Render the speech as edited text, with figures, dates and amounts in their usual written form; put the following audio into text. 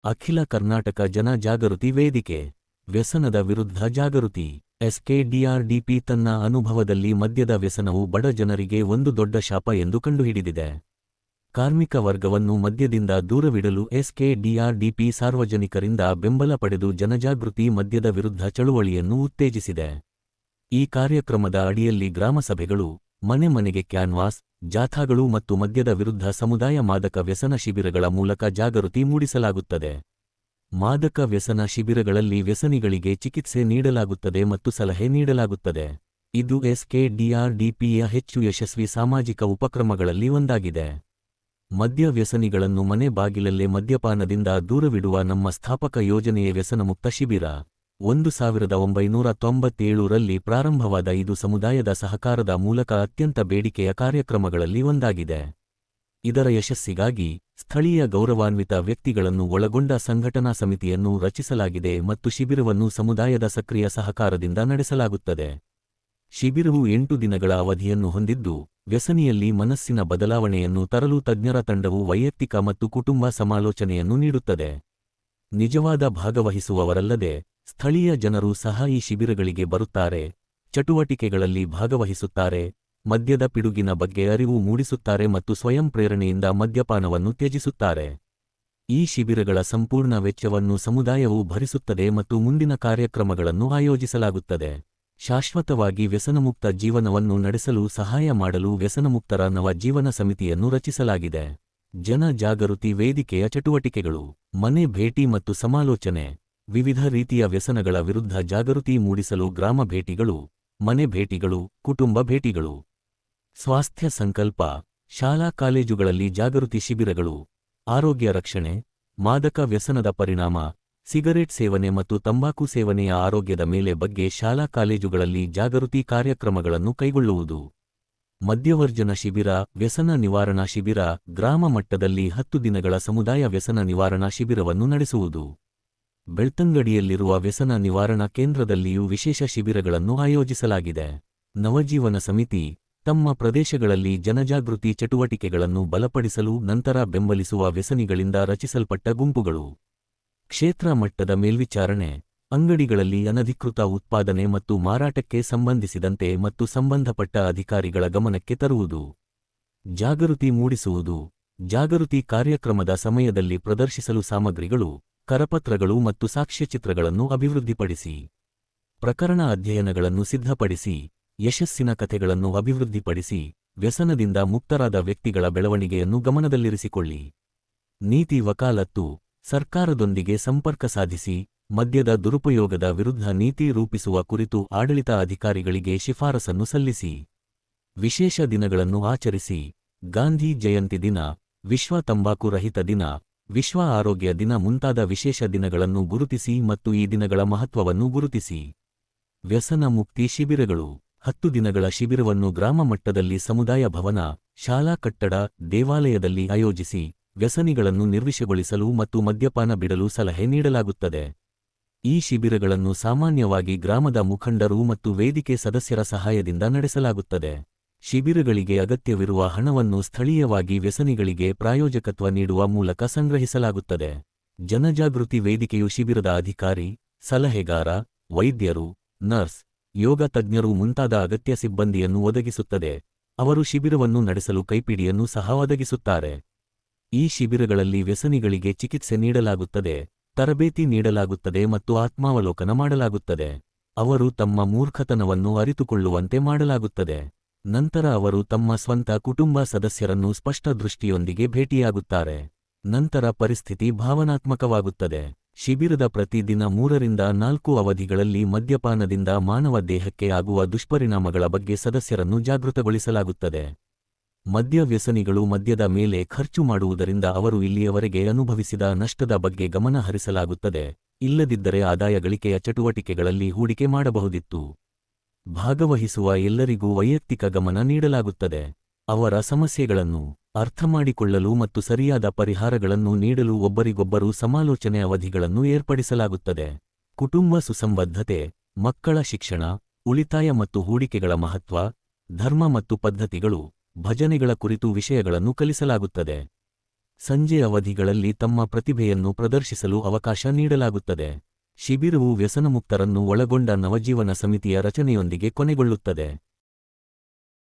ಅಖಿಲ ಕರ್ನಾಟಕ ಜನ ಜಾಗೃತಿ ವೇದಿಕೆ ವ್ಯಸನದ ವಿರುದ್ಧ ಜಾಗೃತಿ. ಎಸ್ಕೆಡಿಆರ್ಡಿಪಿ ತನ್ನ ಅನುಭವದಲ್ಲಿ ಮದ್ಯದ ವ್ಯಸನವು ಬಡ ಜನರಿಗೆ ಒಂದು ದೊಡ್ಡ ಶಾಪ ಎಂದು ಕಂಡುಹಿಡಿದಿದೆ. ಕಾರ್ಮಿಕ ವರ್ಗವನ್ನು ಮದ್ಯದಿಂದ ದೂರವಿಡಲು ಎಸ್ಕೆಡಿಆರ್ಡಿಪಿ ಸಾರ್ವಜನಿಕರಿಂದ ಬೆಂಬಲ ಪಡೆದು ಜನಜಾಗೃತಿ ಮದ್ಯದ ವಿರುದ್ಧ ಚಳುವಳಿಯನ್ನು ಉತ್ತೇಜಿಸಿದೆ. ಈ ಕಾರ್ಯಕ್ರಮದ ಅಡಿಯಲ್ಲಿ ಗ್ರಾಮಸಭೆಗಳು, ಮನೆ ಮನೆಗೆ ಕ್ಯಾನ್ವಾಸ್, ಜಾಥಾಗಳು ಮತ್ತು ಮದ್ಯದ ವಿರುದ್ಧ ಸಮುದಾಯ ಮಾದಕ ವ್ಯಸನ ಶಿಬಿರಗಳ ಮೂಲಕ ಜಾಗೃತಿ ಮೂಡಿಸಲಾಗುತ್ತದೆ. ಮಾದಕ ವ್ಯಸನ ಶಿಬಿರಗಳಲ್ಲಿ ವ್ಯಸನಿಗಳಿಗೆ ಚಿಕಿತ್ಸೆ ನೀಡಲಾಗುತ್ತದೆ ಮತ್ತು ಸಲಹೆ ನೀಡಲಾಗುತ್ತದೆ. ಇದು ಎಸ್ಕೆಡಿಆರ್ಡಿಪಿಯ ಹೆಚ್ಚು ಯಶಸ್ವಿ ಸಾಮಾಜಿಕ ಉಪಕ್ರಮಗಳಲ್ಲಿ ಒಂದಾಗಿದೆ. ಮದ್ಯ ವ್ಯಸನಿಗಳನ್ನು ಮನೆ ಬಾಗಿಲಲ್ಲೇ ಮದ್ಯಪಾನದಿಂದ ದೂರವಿಡುವ ನಮ್ಮ ಸ್ಥಾಪಕ ಯೋಜನೆಯ ವ್ಯಸನಮುಕ್ತ ಶಿಬಿರ 1997ರಲ್ಲಿ ಪ್ರಾರಂಭವಾದ ಇದು ಸಮುದಾಯದ ಸಹಕಾರದ ಮೂಲಕ ಅತ್ಯಂತ ಬೇಡಿಕೆಯ ಕಾರ್ಯಕ್ರಮಗಳಲ್ಲಿ ಒಂದಾಗಿದೆ. ಇದರ ಯಶಸ್ಸಿಗಾಗಿ ಸ್ಥಳೀಯ ಗೌರವಾನ್ವಿತ ವ್ಯಕ್ತಿಗಳನ್ನು ಒಳಗೊಂಡ ಸಂಘಟನಾ ಸಮಿತಿಯನ್ನು ರಚಿಸಲಾಗಿದೆ ಮತ್ತು ಶಿಬಿರವನ್ನು ಸಮುದಾಯದ ಸಕ್ರಿಯ ಸಹಕಾರದಿಂದ ನಡೆಸಲಾಗುತ್ತದೆ. ಶಿಬಿರವು 8 ದಿನಗಳ ಅವಧಿಯನ್ನು ಹೊಂದಿದ್ದು, ವ್ಯಸನಿಯಲ್ಲಿ ಮನಸ್ಸಿನ ಬದಲಾವಣೆಯನ್ನು ತರಲು ತಜ್ಞರ ತಂಡವು ವೈಯಕ್ತಿಕ ಮತ್ತು ಕುಟುಂಬ ಸಮಾಲೋಚನೆಯನ್ನು ನೀಡುತ್ತದೆ. ನಿಜವಾದ ಭಾಗವಹಿಸುವವರಲ್ಲದೆ ಸ್ಥಳೀಯ ಜನರು ಸಹ ಈ ಶಿಬಿರಗಳಿಗೆ ಬರುತ್ತಾರೆ, ಚಟುವಟಿಕೆಗಳಲ್ಲಿ ಭಾಗವಹಿಸುತ್ತಾರೆ, ಮದ್ಯದ ಪಿಡುಗಿನ ಬಗ್ಗೆ ಅರಿವು ಮೂಡಿಸುತ್ತಾರೆ ಮತ್ತು ಸ್ವಯಂ ಪ್ರೇರಣೆಯಿಂದ ಮದ್ಯಪಾನವನ್ನು ತ್ಯಜಿಸುತ್ತಾರೆ. ಈ ಶಿಬಿರಗಳ ಸಂಪೂರ್ಣ ವೆಚ್ಚವನ್ನು ಸಮುದಾಯವು ಭರಿಸುತ್ತದೆ ಮತ್ತು ಮುಂದಿನ ಕಾರ್ಯಕ್ರಮಗಳನ್ನು ಆಯೋಜಿಸಲಾಗುತ್ತದೆ. ಶಾಶ್ವತವಾಗಿ ವ್ಯಸನಮುಕ್ತ ಜೀವನವನ್ನು ನಡೆಸಲು ಸಹಾಯ ಮಾಡಲು ವ್ಯಸನಮುಕ್ತರ ನವ ಜೀವನ ಸಮಿತಿಯನ್ನು ರಚಿಸಲಾಗಿದೆ. ಜನ ಜಾಗೃತಿ ವೇದಿಕೆಯ ಚಟುವಟಿಕೆಗಳು: ಮನೆ ಭೇಟಿ ಮತ್ತು ಸಮಾಲೋಚನೆ. ವಿವಿಧ ರೀತಿಯ ವ್ಯಸನಗಳ ವಿರುದ್ಧ ಜಾಗೃತಿ ಮೂಡಿಸಲು ಗ್ರಾಮ ಭೇಟಿಗಳು, ಮನೆ ಭೇಟಿಗಳು, ಕುಟುಂಬ ಭೇಟಿಗಳು. ಸ್ವಾಸ್ಥ್ಯ ಸಂಕಲ್ಪ: ಶಾಲಾ ಕಾಲೇಜುಗಳಲ್ಲಿ ಜಾಗೃತಿ ಶಿಬಿರಗಳು. ಆರೋಗ್ಯ ರಕ್ಷಣೆ: ಮಾದಕ ವ್ಯಸನದ ಪರಿಣಾಮ, ಸಿಗರೇಟ್ ಸೇವನೆ ಮತ್ತು ತಂಬಾಕು ಸೇವನೆಯ ಆರೋಗ್ಯದ ಮೇಲೆ ಬಗ್ಗೆ ಶಾಲಾ ಕಾಲೇಜುಗಳಲ್ಲಿ ಜಾಗೃತಿ ಕಾರ್ಯಕ್ರಮಗಳನ್ನು ಕೈಗೊಳ್ಳುವುದು. ಮದ್ಯವರ್ಜನ ಶಿಬಿರ, ವ್ಯಸನ ನಿವಾರಣಾ ಶಿಬಿರ. ಗ್ರಾಮ ಮಟ್ಟದಲ್ಲಿ 10 ದಿನಗಳ ಸಮುದಾಯ ವ್ಯಸನ ನಿವಾರಣಾ ಶಿಬಿರವನ್ನು ನಡೆಸುವುದು. ಬೆಳ್ತಂಗಡಿಯಲ್ಲಿರುವ ವ್ಯಸನ ನಿವಾರಣಾ ಕೇಂದ್ರದಲ್ಲಿಯೂ ವಿಶೇಷ ಶಿಬಿರಗಳನ್ನು ಆಯೋಜಿಸಲಾಗಿದೆ. ನವಜೀವನ ಸಮಿತಿ ತಮ್ಮ ಪ್ರದೇಶಗಳಲ್ಲಿ ಜನಜಾಗೃತಿ ಚಟುವಟಿಕೆಗಳನ್ನು ಬಲಪಡಿಸಲು ನಂತರ ಬೆಂಬಲಿಸುವ ವ್ಯಸನಿಗಳಿಂದ ರಚಿಸಲ್ಪಟ್ಟ ಗುಂಪುಗಳು. ಕ್ಷೇತ್ರ ಮಟ್ಟದ ಮೇಲ್ವಿಚಾರಣೆ: ಅಂಗಡಿಗಳಲ್ಲಿ ಅನಧಿಕೃತ ಉತ್ಪಾದನೆ ಮತ್ತು ಮಾರಾಟಕ್ಕೆ ಸಂಬಂಧಿಸಿದಂತೆ ಮತ್ತು ಸಂಬಂಧಪಟ್ಟ ಅಧಿಕಾರಿಗಳ ಗಮನಕ್ಕೆ ತರುವುದು. ಜಾಗೃತಿ ಮೂಡಿಸುವುದು: ಜಾಗೃತಿ ಕಾರ್ಯಕ್ರಮದ ಸಮಯದಲ್ಲಿ ಪ್ರದರ್ಶಿಸಲು ಸಾಮಗ್ರಿಗಳು, ಕರಪತ್ರಗಳು ಮತ್ತು ಸಾಕ್ಷ್ಯಚಿತ್ರಗಳನ್ನು ಅಭಿವೃದ್ಧಿಪಡಿಸಿ. ಪ್ರಕರಣ ಅಧ್ಯಯನಗಳನ್ನು ಸಿದ್ಧಪಡಿಸಿ, ಯಶಸ್ಸಿನ ಕಥೆಗಳನ್ನು ಅಭಿವೃದ್ಧಿಪಡಿಸಿ, ವ್ಯಸನದಿಂದ ಮುಕ್ತರಾದ ವ್ಯಕ್ತಿಗಳ ಬೆಳವಣಿಗೆಯನ್ನು ಗಮನದಲ್ಲಿರಿಸಿಕೊಳ್ಳಿ. ನೀತಿ ವಕಾಲತ್ತು: ಸರ್ಕಾರದೊಂದಿಗೆ ಸಂಪರ್ಕ ಸಾಧಿಸಿ, ಮದ್ಯದ ದುರುಪಯೋಗದ ವಿರುದ್ಧ ನೀತಿ ರೂಪಿಸುವ ಕುರಿತು ಆಡಳಿತ ಅಧಿಕಾರಿಗಳಿಗೆ ಶಿಫಾರಸನ್ನು ಸಲ್ಲಿಸಿ. ವಿಶೇಷ ದಿನಗಳನ್ನು ಆಚರಿಸಿ: ಗಾಂಧಿ ಜಯಂತಿ ದಿನ, ವಿಶ್ವ ತಂಬಾಕು ರಹಿತ ದಿನ, ವಿಶ್ವ ಆರೋಗ್ಯ ದಿನ ಮುಂತಾದ ವಿಶೇಷ ದಿನಗಳನ್ನು ಗುರುತಿಸಿ ಮತ್ತು ಈ ದಿನಗಳ ಮಹತ್ವವನ್ನು ಗುರುತಿಸಿ. ವ್ಯಸನ ಮುಕ್ತಿ ಶಿಬಿರಗಳು: 10 ದಿನಗಳ ಶಿಬಿರವನ್ನು ಗ್ರಾಮ ಮಟ್ಟದಲ್ಲಿ ಸಮುದಾಯ ಭವನ, ಶಾಲಾ ಕಟ್ಟಡ, ದೇವಾಲಯದಲ್ಲಿ ಆಯೋಜಿಸಿ, ವ್ಯಸನಿಗಳನ್ನು ನಿರ್ವಿಷಗೊಳಿಸಲು ಮತ್ತು ಮದ್ಯಪಾನ ಬಿಡಲು ಸಲಹೆ ನೀಡಲಾಗುತ್ತದೆ. ಈ ಶಿಬಿರಗಳನ್ನು ಸಾಮಾನ್ಯವಾಗಿ ಗ್ರಾಮದ ಮುಖಂಡರು ಮತ್ತು ವೇದಿಕೆ ಸದಸ್ಯರ ಸಹಾಯದಿಂದ ನಡೆಸಲಾಗುತ್ತದೆ. ಶಿಬಿರಗಳಿಗೆ ಅಗತ್ಯವಿರುವ ಹಣವನ್ನು ಸ್ಥಳೀಯವಾಗಿ ವ್ಯಸನಿಗಳಿಗೆ ಪ್ರಾಯೋಜಕತ್ವ ನೀಡುವ ಮೂಲಕ ಸಂಗ್ರಹಿಸಲಾಗುತ್ತದೆ. ಜನಜಾಗೃತಿ ವೇದಿಕೆಯು ಶಿಬಿರದ ಅಧಿಕಾರಿ, ಸಲಹೆಗಾರ, ವೈದ್ಯರು, ನರ್ಸ್, ಯೋಗ ತಜ್ಞರು ಮುಂತಾದ ಅಗತ್ಯ ಸಿಬ್ಬಂದಿಯನ್ನು ಒದಗಿಸುತ್ತದೆ. ಅವರು ಶಿಬಿರವನ್ನು ನಡೆಸಲು ಕೈಪಿಡಿಯನ್ನು ಸಹ ಒದಗಿಸುತ್ತಾರೆ. ಈ ಶಿಬಿರಗಳಲ್ಲಿ ವ್ಯಸನಿಗಳಿಗೆ ಚಿಕಿತ್ಸೆ ನೀಡಲಾಗುತ್ತದೆ, ತರಬೇತಿ ನೀಡಲಾಗುತ್ತದೆ ಮತ್ತು ಆತ್ಮಾವಲೋಕನ ಮಾಡಲಾಗುತ್ತದೆ. ಅವರು ತಮ್ಮ ಮೂರ್ಖತನವನ್ನು ಅರಿತುಕೊಳ್ಳುವಂತೆ ಮಾಡಲಾಗುತ್ತದೆ. ನಂತರ ಅವರು ತಮ್ಮ ಸ್ವಂತ ಕುಟುಂಬ ಸದಸ್ಯರನ್ನು ಸ್ಪಷ್ಟ ದೃಷ್ಟಿಯೊಂದಿಗೆ ಭೇಟಿಯಾಗುತ್ತಾರೆ. ನಂತರ ಪರಿಸ್ಥಿತಿ ಭಾವನಾತ್ಮಕವಾಗುತ್ತದೆ. ಶಿಬಿರದ ಪ್ರತಿ ದಿನ 3 ರಿಂದ 4 ಅವಧಿಗಳಲ್ಲಿ ಮದ್ಯಪಾನದಿಂದ ಮಾನವ ದೇಹಕ್ಕೆ ಆಗುವ ದುಷ್ಪರಿಣಾಮಗಳ ಬಗ್ಗೆ ಸದಸ್ಯರನ್ನು ಜಾಗೃತಗೊಳಿಸಲಾಗುತ್ತದೆ. ಮದ್ಯ ವ್ಯಸನಿಗಳು ಮದ್ಯದ ಮೇಲೆ ಖರ್ಚು ಮಾಡುವುದರಿಂದ ಅವರು ಇಲ್ಲಿಯವರೆಗೆ ಅನುಭವಿಸಿದ ನಷ್ಟದ ಬಗ್ಗೆ ಗಮನ ಹರಿಸಲಾಗುತ್ತದೆ, ಇಲ್ಲದಿದ್ದರೆ ಆದಾಯ ಗಳಿಕೆಯ ಚಟುವಟಿಕೆಗಳಲ್ಲಿ ಹೂಡಿಕೆ ಮಾಡಬಹುದಿತ್ತು. ಭಾಗವಹಿಸುವ ಎಲ್ಲರಿಗೂ ವೈಯಕ್ತಿಕ ಗಮನ ನೀಡಲಾಗುತ್ತದೆ. ಅವರ ಸಮಸ್ಯೆಗಳನ್ನು ಅರ್ಥಮಾಡಿಕೊಳ್ಳಲು ಮತ್ತು ಸರಿಯಾದ ಪರಿಹಾರಗಳನ್ನು ನೀಡಲು ಒಬ್ಬರಿಗೊಬ್ಬರು ಸಮಾಲೋಚನೆ ಅವಧಿಗಳನ್ನು ಏರ್ಪಡಿಸಲಾಗುತ್ತದೆ. ಕುಟುಂಬ ಸುಸಂಬದ್ಧತೆ, ಮಕ್ಕಳ ಶಿಕ್ಷಣ, ಉಳಿತಾಯ ಮತ್ತು ಹೂಡಿಕೆಗಳ ಮಹತ್ವ, ಧರ್ಮ ಮತ್ತು ಪದ್ಧತಿಗಳು, ಭಜನೆಗಳ ಕುರಿತು ವಿಷಯಗಳನ್ನು ಕಲಿಸಲಾಗುತ್ತದೆ. ಸಂಜೆ ಅವಧಿಗಳಲ್ಲಿ ತಮ್ಮ ಪ್ರತಿಭೆಯನ್ನು ಪ್ರದರ್ಶಿಸಲು ಅವಕಾಶ ನೀಡಲಾಗುತ್ತದೆ. ಶಿಬಿರವು ವ್ಯಸನಮುಕ್ತರನ್ನು ಒಳಗೊಂಡ ನವಜೀವನ ಸಮಿತಿಯ ರಚನೆಯೊಂದಿಗೆ ಕೊನೆಗೊಳ್ಳುತ್ತದೆ.